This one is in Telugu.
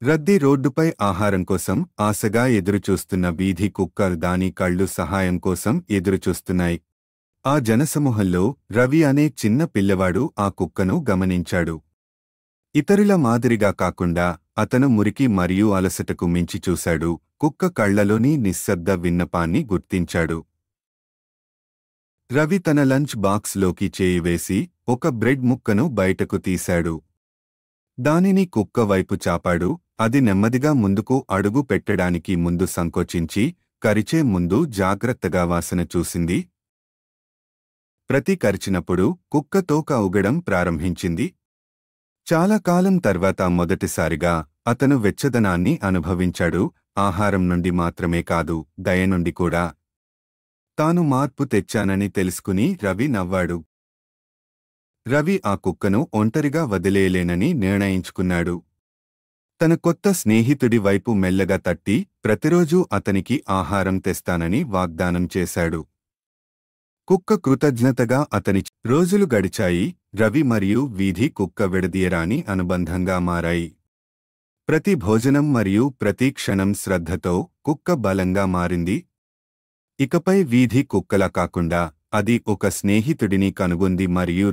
రద్దీ రోడ్డుపై ఆహారం కోసం ఆశగా ఎదురుచూస్తున్న వీధి కుక్క దాని కళ్ళు సహాయం కోసం ఎదురుచూస్తున్నాయి. ఆ జనసమూహంలో రవి అనే చిన్న పిల్లవాడు ఆ కుక్కను గమనించాడు. ఇతరుల మాదిరిగా కాకుండా అతను మురికి మరియు అలసటకు మించి చూశాడు. కుక్క కళ్లలోని నిశ్శబ్ద విన్నపాన్ని గుర్తించాడు. రవి తన లంచ్ బాక్స్లోకి చేయి వేసి ఒక బ్రెడ్ ముక్కను బయటకు తీశాడు. దానిని కుక్క వైపు చాపాడు. అది నెమ్మదిగా ముందుకు అడుగు పెట్టడానికి ముందు సంకోచించి కరిచే ముందు జాగ్రత్తగా వాసన చూసింది. ప్రతి కరిచినప్పుడు కుక్క తోక ఊగడం ప్రారంభించింది. చాలా కాలం తర్వాత మొదటిసారిగా అతను వెచ్చదనాన్ని అనుభవించాడు. ఆహారం నుండి మాత్రమే కాదు, దయ నుండి కూడా. తాను మార్పు తెచ్చానని తెలుసుకుని రవి నవ్వాడు. రవి ఆ కుక్కను ఒంటరిగా వదిలేయలేనని నిర్ణయించుకున్నాడు. తన కొత్త స్నేహితుడి వైపు మెల్లగా తట్టి ప్రతిరోజూ అతనికి ఆహారం తెస్తానని వాగ్దానం చేశాడు. కుక్క కృతజ్ఞతగా రోజులు గడిచాయి. రవి మరియు వీధి కుక్క విడదీయరాని అనుబంధంగా మారాయి. ప్రతి భోజనం మరియు ప్రతి క్షణం శ్రద్ధతో కుక్క బలంగా మారింది. ఇకపై వీధి కుక్కలా కాకుండా అది ఒక స్నేహితుడిని కనుగొంది మరియు